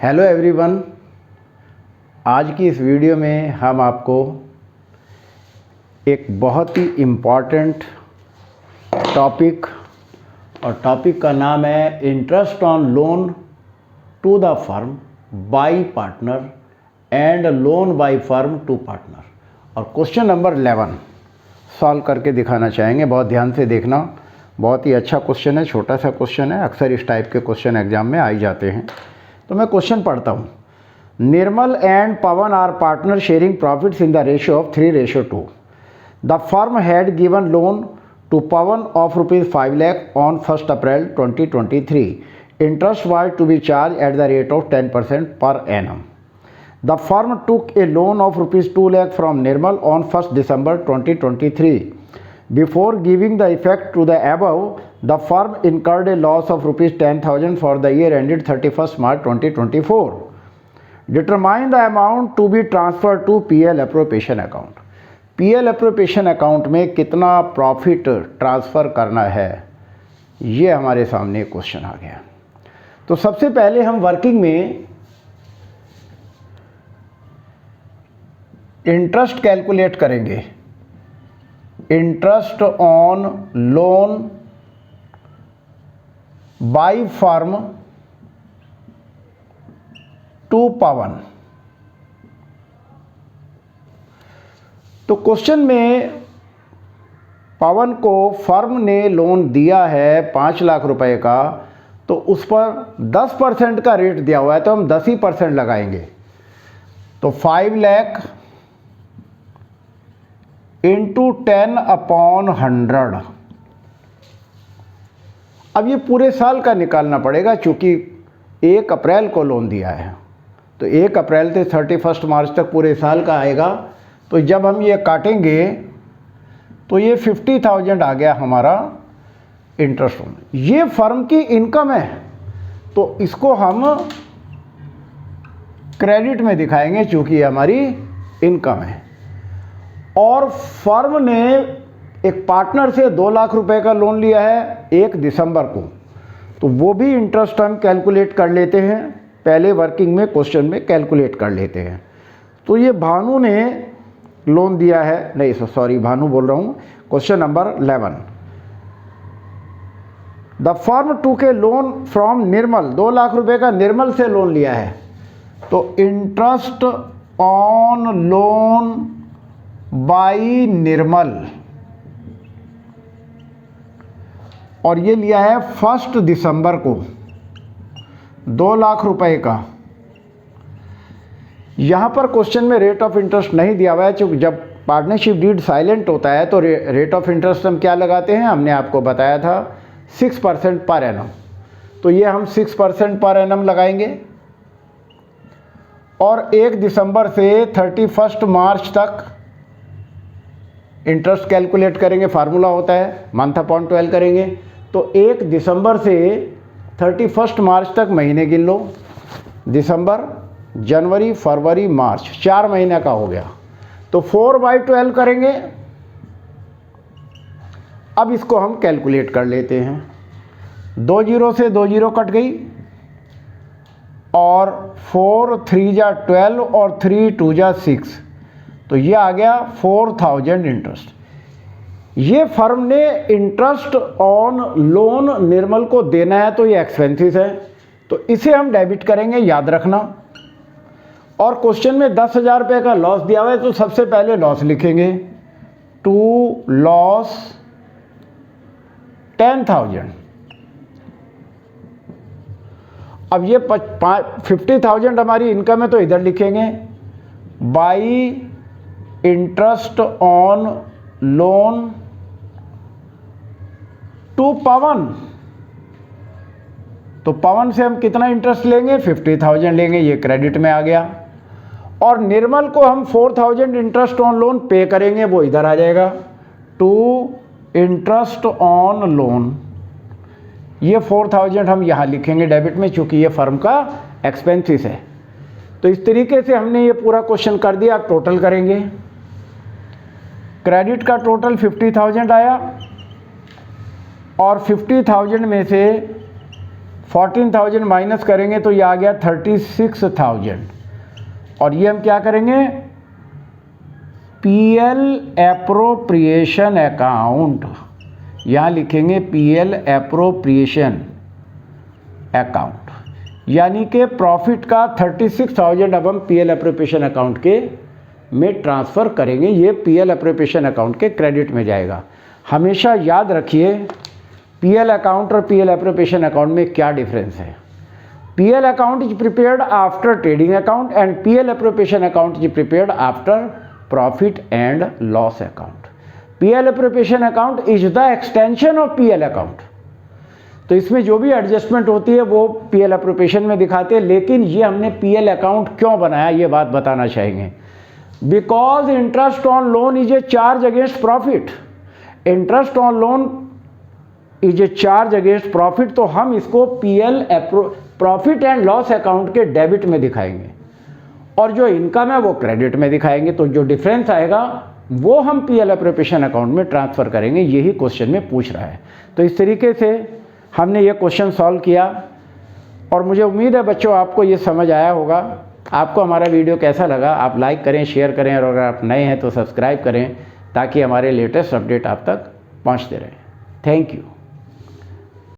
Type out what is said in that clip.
Hello everyone, आज की इस वीडियो में हम आपको एक बहुत ही इम्पॉर्टेंट टॉपिक और टॉपिक का नाम है interest on loan to the firm by partner and loan by firm to partner और क्वेश्चन नंबर 11 सॉल्व करके दिखाना चाहेंगे। बहुत ध्यान से देखना, बहुत ही अच्छा क्वेश्चन है, छोटा सा क्वेश्चन है। अक्सर इस टाइप के क्वेश्चन एग्जाम में आ ही जाते हैं। तो मैं क्वेश्चन पढ़ता हूँ। Nirmal and Pavan are partner sharing profits in the ratio of 3:2। The firm had given loan to Pavan of ₹5 lakh on 1 April 2023. Interest was to be charged at the rate of 10% per annum. The firm took a loan of ₹2 lakh from Nirmal on 1 December 2023. Before giving the effect to the above, the firm incurred a loss of ₹10,000 for the year ended 31st March 2024. Determine the amount to be transferred to PL appropriation account. PL appropriation account में कितना profit transfer करना है, ये हमारे सामने question आ गया। तो सबसे पहले हम वर्किंग में इंटरेस्ट कैलकुलेट करेंगे। Interest on loan by firm to Pavan. तो क्वेश्चन में पवन को फर्म ने लोन दिया है 5 लाख रुपए का, तो उस पर 10% का रेट दिया हुआ है, तो हम 10% लगाएंगे। तो 5 लाख इंटू 10/100। अब ये पूरे साल का निकालना पड़ेगा, चूँकि 1 अप्रैल को लोन दिया है, तो 1 अप्रैल से 31 मार्च तक पूरे साल का आएगा। तो जब हम ये काटेंगे तो ये 50,000 आ गया हमारा इंटरेस्ट। ये फर्म की इनकम है, तो इसको हम क्रेडिट में दिखाएंगे, चूँकि ये हमारी इनकम है। और फर्म ने एक पार्टनर से 2 लाख रुपए का लोन लिया है 1 दिसंबर को, तो वो भी इंटरेस्ट हम कैलकुलेट कर लेते हैं। पहले वर्किंग में क्वेश्चन में कैलकुलेट कर लेते हैं। तो ये भानु ने लोन दिया है, नहीं सॉरी भानु बोल रहा हूँ, क्वेश्चन नंबर 11। द फर्म टूक ए लोन फ्रॉम निर्मल, 2 लाख रुपए का निर्मल से लोन लिया है, तो इंटरेस्ट ऑन लोन बाय निर्मल, और ये लिया है 1 दिसंबर को 2 लाख रुपए का। यहाँ पर क्वेश्चन में रेट ऑफ इंटरेस्ट नहीं दिया हुआ है, क्योंकि जब पार्टनरशिप डीड साइलेंट होता है तो रेट ऑफ इंटरेस्ट हम क्या लगाते हैं, हमने आपको बताया था 6% पर एनम। तो ये हम 6% पर एनम लगाएंगे और 1 दिसंबर से 31 मार्च तक इंटरेस्ट कैलकुलेट करेंगे। फार्मूला होता है मंथ अपॉन 12 करेंगे। तो 1 दिसंबर से 31 मार्च तक महीने गिन लो, दिसंबर, जनवरी, फरवरी, मार्च, 4 महीने का हो गया। तो 4/12 करेंगे। अब इसको हम कैलकुलेट कर लेते हैं। 2 जीरो से 2 जीरो कट गई और 4 3 जा 12 और 3 2 जा 6, तो ये आ गया 4,000 इंटरेस्ट। ये फर्म ने इंटरेस्ट ऑन लोन निर्मल को देना है, तो ये एक्सपेंसेस है, तो इसे हम डेबिट करेंगे, याद रखना। और क्वेश्चन में 10,000 रुपये का लॉस दिया हुआ है, तो सबसे पहले लॉस लिखेंगे, टू लॉस 10,000। अब ये 50,000 हमारी इनकम है, तो इधर लिखेंगे by interest on loan to Pavan. तो पवन से हम कितना इंटरेस्ट लेंगे, 50,000 लेंगे, ये क्रेडिट में आ गया। और निर्मल को हम 4,000 इंटरेस्ट ऑन लोन पे करेंगे, वो इधर आ जाएगा, टू इंटरेस्ट ऑन लोन। ये 4,000 हम यहाँ लिखेंगे डेबिट में, चूँकि ये फर्म का एक्सपेंसिस है। तो इस तरीके से हमने ये पूरा क्वेश्चन कर दिया। आप टोटल करेंगे, क्रेडिट का टोटल 50,000 आया और 50,000 में से 14,000 माइनस करेंगे तो ये आ गया 36,000, और ये हम क्या करेंगे, पीएल एप्रोप्रिएशन अकाउंट, यहाँ लिखेंगे पीएल एप्रोप्रिएशन अकाउंट, यानी कि प्रॉफिट का 36,000 अब हम पीएल एप्रोप्रिएशन अकाउंट के में ट्रांसफ़र करेंगे। ये पीएल एप्रोप्रिएशन अकाउंट के क्रेडिट में जाएगा। हमेशा याद रखिए पीएल अकाउंट और पीएल एप्रोप्रिएशन अकाउंट में क्या डिफरेंस है। PL account is prepared after trading account and PL appropriation account is prepared after profit and loss account. PL appropriation account is the extension of PL account. तो इसमें जो भी adjustment होती है वो पीएल एप्रोप्रिएशन में दिखाते हैं, लेकिन ये हमने पीएल अकाउंट क्यों बनाया ये बात बताना चाहेंगे। Because interest on loan is a charge against profit. Interest on loan is a charge against profit, तो हम इसको PL profit and loss account के डेबिट में दिखाएंगे, और जो इनकम है वो क्रेडिट में दिखाएंगे। तो जो डिफरेंस आएगा वो हम पीएल एप्रोप्रिएशन अकाउंट में ट्रांसफ़र करेंगे, यही क्वेश्चन में पूछ रहा है। तो इस तरीके से हमने ये क्वेश्चन सॉल्व किया, और मुझे उम्मीद है बच्चों आपको ये समझ आया होगा। आपको हमारा वीडियो कैसा लगा आप लाइक करें, शेयर करें, और अगर आप नए हैं तो सब्सक्राइब करें ताकि हमारे लेटेस्ट अपडेट आप तक पहुंचते रहें। Thank you.